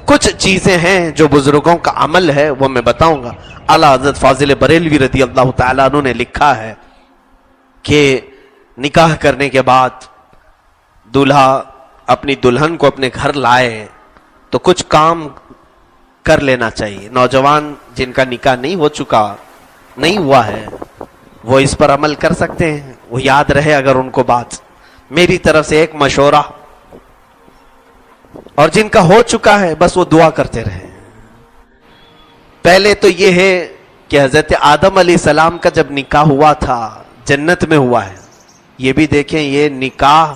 کچھ چیزیں ہیں جو بزرگوں کا عمل ہے وہ میں بتاؤں گا. اعلیٰ حضرت فاضل بریلوی رضی اللہ تعالیٰ عنہ نے لکھا ہے کہ نکاح کرنے کے بعد دولہا اپنی دلہن کو اپنے گھر لائے تو کچھ کام کر لینا چاہیے. نوجوان جن کا نکاح نہیں ہوا ہے وہ اس پر عمل کر سکتے ہیں. وہ یاد رہے اگر ان کو بات میری طرف سے ایک مشورہ, اور جن کا ہو چکا ہے بس وہ دعا کرتے رہے. پہلے تو یہ ہے کہ حضرت آدم علیہ السلام کا جب نکاح ہوا تھا جنت میں ہوا ہے. یہ بھی دیکھیں یہ نکاح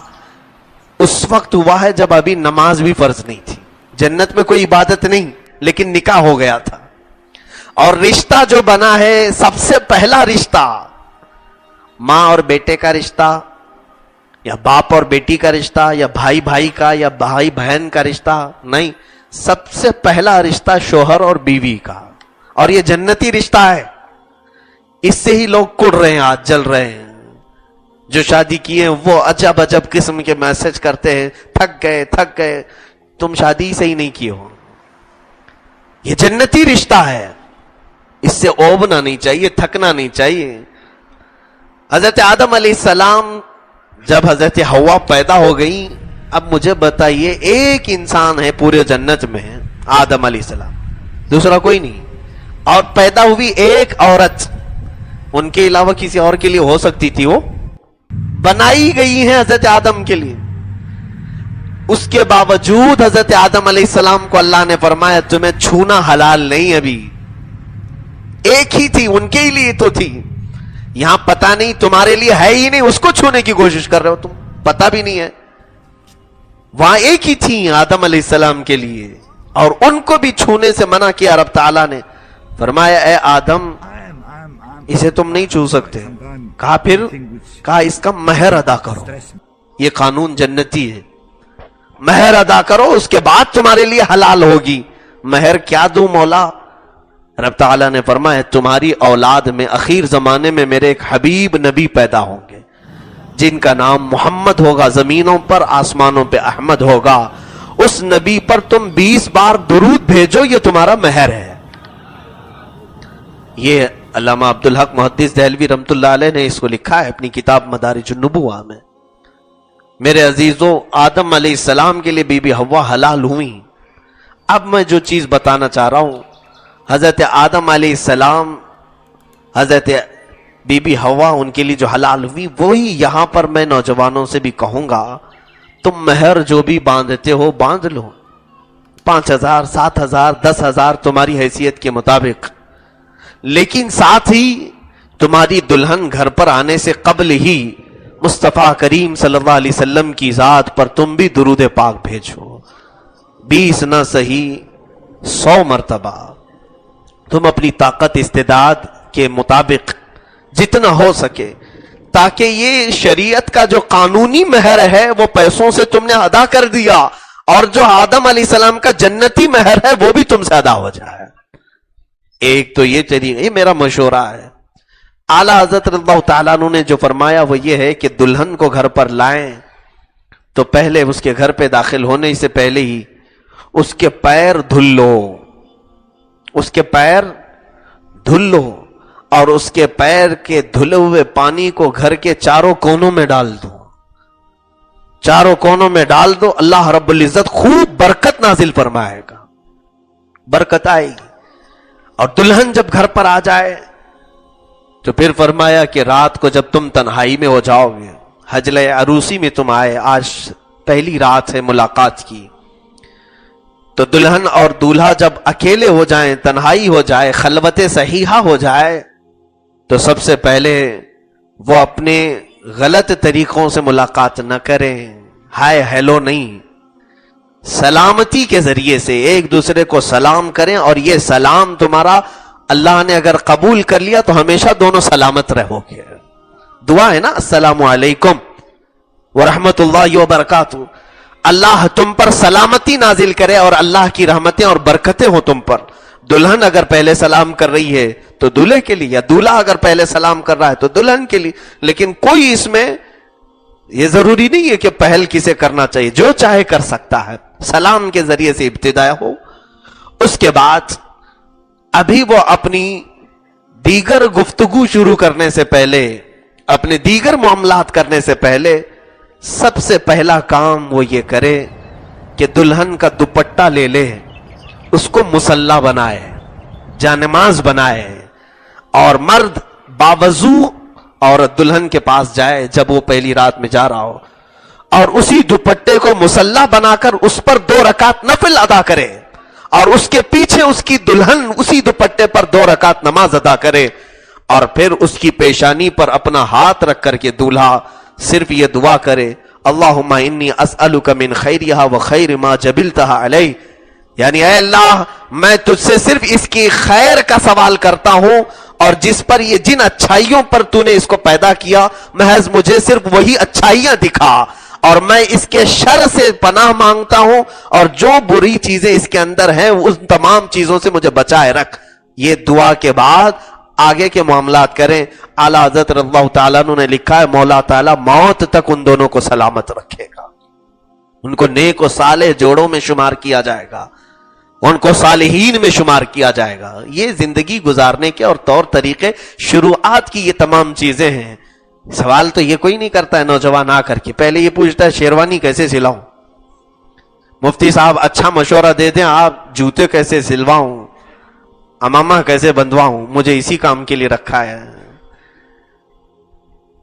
اس وقت ہوا ہے جب ابھی نماز بھی فرض نہیں تھی. جنت میں کوئی عبادت نہیں لیکن نکاح ہو گیا تھا. اور رشتہ جو بنا ہے سب سے پہلا رشتہ ماں اور بیٹے کا رشتہ, یا باپ اور بیٹی کا رشتہ, یا بھائی بھائی کا, یا بھائی بہن کا رشتہ نہیں. سب سے پہلا رشتہ شوہر اور بیوی کا, اور یہ جنتی رشتہ ہے. اس سے ہی لوگ کڑ رہے ہیں, آج جل رہے ہیں. جو شادی کیے ہیں وہ عجب عجب قسم کے میسج کرتے ہیں, تھک گئے. تم شادی سے ہی نہیں کیے ہو. یہ جنتی رشتہ ہے, اس سے اوبنا نہیں چاہیے, تھکنا نہیں چاہیے. حضرت آدم علیہ السلام جب حضرت حوا پیدا ہو گئی, اب مجھے بتائیے ایک انسان ہے پورے جنت میں, آدم علیہ السلام, دوسرا کوئی نہیں. اور پیدا ہوئی ایک عورت, ان کے علاوہ کسی اور کے لیے ہو سکتی تھی, وہ بنائی گئی ہے حضرت آدم کے لیے. اس کے باوجود حضرت آدم علیہ السلام کو اللہ نے فرمایا تمہیں چھونا حلال نہیں. ابھی ایک ہی تھی, ان کے لیے تو تھی. یہاں پتا نہیں تمہارے لیے ہے ہی نہیں, اس کو چھونے کی کوشش کر رہے ہو تم, پتا بھی نہیں ہے. وہاں ایک ہی تھی آدم علیہ السلام کے لیے, اور ان کو بھی چھونے سے منع کیا. رب تعالیٰ نے فرمایا اے آدم اسے تم نہیں چھو سکتے. کہا پھر, کہا اس کا مہر ادا کرو. یہ قانون جنتی ہے, مہر ادا کرو اس کے بعد تمہارے لیے حلال ہوگی. مہر کیا دوں مولا؟ رب تعالیٰ نے فرمایا تمہاری اولاد میں اخیر زمانے میں میرے ایک حبیب نبی پیدا ہوں گے جن کا نام محمد ہوگا, زمینوں پر آسمانوں پہ احمد ہوگا. اس نبی پر تم 20 بار درود بھیجو, یہ تمہارا مہر ہے. یہ علامہ عبدالحق محدث دہلوی رحمۃ اللہ علیہ نے اس کو لکھا ہے اپنی کتاب مدارج النبوہ میں. میرے عزیزو, آدم علیہ السلام کے لیے بی بی حوا حلال ہوئی. اب میں جو چیز بتانا چاہ رہا ہوں, حضرت آدم علیہ السلام, حضرت بی بی حوا ان کے لیے جو حلال ہوئی, وہی یہاں پر میں نوجوانوں سے بھی کہوں گا تم مہر جو بھی باندھتے ہو باندھ لو, 5,000 7,000 10,000 تمہاری حیثیت کے مطابق. لیکن ساتھ ہی تمہاری دلہن گھر پر آنے سے قبل ہی مصطفیٰ کریم صلی اللہ علیہ وسلم کی ذات پر تم بھی درود پاک بھیجو. 20 نہ صحیح 100 مرتبہ تم اپنی طاقت استعداد کے مطابق جتنا ہو سکے, تاکہ یہ شریعت کا جو قانونی مہر ہے وہ پیسوں سے تم نے ادا کر دیا, اور جو آدم علیہ السلام کا جنتی مہر ہے وہ بھی تم سے ادا ہو جائے. ایک تو یہ طریقہ, یہ میرا مشورہ ہے. اعلیٰ حضرت اللہ تعالیٰ عنہ نے جو فرمایا وہ یہ ہے کہ دلہن کو گھر پر لائیں تو پہلے اس کے گھر پہ داخل ہونے سے پہلے ہی اس کے پیر دھل لو, اس کے پیر دھل لو, اور اس کے پیر کے دھلے ہوئے پانی کو گھر کے چاروں کونوں میں ڈال دو. چاروں کونوں میں ڈال دو, اللہ رب العزت خوب برکت نازل فرمائے گا, برکت آئے گی. اور دلہن جب گھر پر آ جائے تو پھر فرمایا کہ رات کو جب تم تنہائی میں ہو جاؤ گے, حجلہ عروسی میں تم آئے, آج پہلی رات ہے ملاقات کی, تو دلہن اور دولہا جب اکیلے ہو جائیں, تنہائی ہو جائے, خلوت صحیحہ ہو جائے, تو سب سے پہلے وہ اپنے غلط طریقوں سے ملاقات نہ کریں, ہائے ہیلو نہیں, سلامتی کے ذریعے سے ایک دوسرے کو سلام کریں. اور یہ سلام تمہارا اللہ نے اگر قبول کر لیا تو ہمیشہ دونوں سلامت رہو گے. دعا ہے نا, السلام علیکم ورحمت اللہ وبرکاتہ, اللہ تم پر سلامتی نازل کرے اور اللہ کی رحمتیں اور برکتیں ہو تم پر. دلہن اگر پہلے سلام کر رہی ہے تو دولہے کے لیے, یا دولہا اگر پہلے سلام کر رہا ہے تو دلہن کے لیے. لیکن کوئی اس میں یہ ضروری نہیں ہے کہ پہل کسے کرنا چاہیے, جو چاہے کر سکتا ہے. سلام کے ذریعے سے ابتدا ہو اس کے بعد ابھی وہ اپنی دیگر گفتگو شروع کرنے سے پہلے، اپنے دیگر معاملات کرنے سے پہلے سب سے پہلا کام وہ یہ کرے کہ دلہن کا دوپٹہ لے لے، اس کو مصلی بنائے، جانماز بنائے، اور مرد باوضو عورت دلہن کے پاس جائے جب وہ پہلی رات میں جا رہا ہو، اور اسی دوپٹے کو مصلی بنا کر اس پر 2 رکعت نفل ادا کرے، اور اس کے پیچھے اس کی دلہن اسی دوپٹے پر 2 رکعت نماز ادا کرے، اور پھر اس کی پیشانی پر اپنا ہاتھ رکھ کر کے دولہا صرف یہ دعا کرے، اللہم انی اسألک من خیرہا و خیر ما جبلتہا علیہ، یعنی اے اللہ میں تجھ سے صرف اس کی خیر کا سوال کرتا ہوں، اور جس پر یہ جن اچھائیوں پر تو نے اس کو پیدا کیا محض مجھے صرف وہی اچھائیاں دکھا، اور میں اس کے شر سے پناہ مانگتا ہوں، اور جو بری چیزیں اس کے اندر ہیں ان تمام چیزوں سے مجھے بچائے رکھ۔ یہ دعا کے بعد آگے کے معاملات کریں۔ اعلیٰ حضرت رضی اللہ تعالیٰ عنہ نے لکھا ہے مولا تعالیٰ موت تک ان دونوں کو سلامت رکھے گا، ان کو نیک و صالح جوڑوں میں شمار کیا جائے گا، ان کو صالحین میں شمار کیا جائے گا۔ یہ زندگی گزارنے کے اور طور طریقے، شروعات کی یہ تمام چیزیں ہیں۔ سوال تو یہ کوئی نہیں کرتا ہے نوجوان آ کر کے، پہلے یہ پوچھتا ہے شیروانی کیسے سلاؤں، مفتی صاحب اچھا مشورہ دے دیں، آپ جوتے کیسے سلواؤں، امامہ کیسے بندواؤں، مجھے اسی کام کے لیے رکھا ہے۔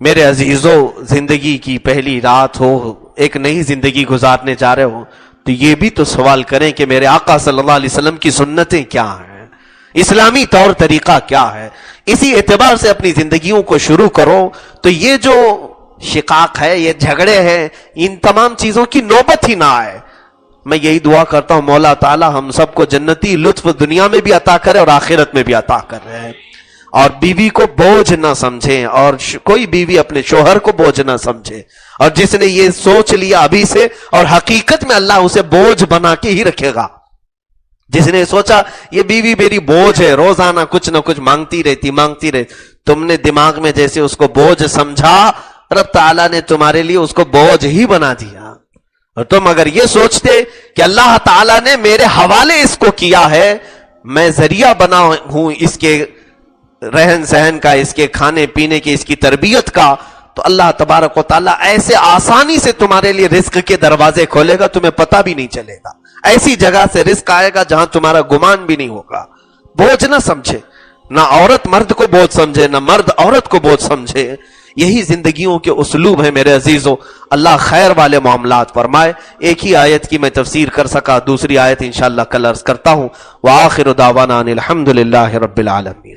میرے عزیزو، زندگی کی پہلی رات ہو، ایک نئی زندگی گزارنے جا رہے ہو، تو یہ بھی تو سوال کریں کہ میرے آقا صلی اللہ علیہ وسلم کی سنتیں کیا ہیں، اسلامی طور طریقہ کیا ہے۔ اسی اعتبار سے اپنی زندگیوں کو شروع کرو، تو یہ جو شقاق ہے، یہ جھگڑے ہیں، ان تمام چیزوں کی نوبت ہی نہ آئے۔ میں یہی دعا کرتا ہوں مولا تعالی ہم سب کو جنتی لطف دنیا میں بھی عطا کرے اور آخرت میں بھی عطا کر رہے ہیں، اور بیوی کو بوجھ نہ سمجھیں، اور کوئی بیوی اپنے شوہر کو بوجھ نہ سمجھے، اور جس نے یہ سوچ لیا ابھی سے، اور حقیقت میں اللہ اسے بوجھ بنا کے ہی رکھے گا۔ جس نے سوچا یہ بیوی میری بوجھ ہے، روزانہ کچھ نہ کچھ مانگتی رہتی، تم نے دماغ میں جیسے اس کو بوجھ سمجھا، رب تعالیٰ نے تمہارے لیے اس کو بوجھ ہی بنا دیا۔ اور تم اگر یہ سوچتے کہ اللہ تعالیٰ نے میرے حوالے اس کو کیا ہے، میں ذریعہ بنا ہوں اس کے رہن سہن کا، اس کے کھانے پینے کی، اس کی تربیت کا، تو اللہ تبارک و تعالیٰ ایسے آسانی سے تمہارے لیے رزق کے دروازے کھولے گا، تمہیں پتہ بھی نہیں چلے گا۔ ایسی جگہ سے رزق آئے گا جہاں تمہارا گمان بھی نہیں ہوگا۔ بوجھ نہ سمجھے، نہ عورت مرد کو بوجھ سمجھے، نہ مرد عورت کو بوجھ سمجھے۔ یہی زندگیوں کے اسلوب ہیں میرے عزیزوں۔ اللہ خیر والے معاملات فرمائے۔ ایک ہی آیت کی میں تفسیر کر سکا، دوسری آیت انشاءاللہ کل عرض کرتا ہوں۔ وآخر دعوانا ان الحمدللہ رب العالمین۔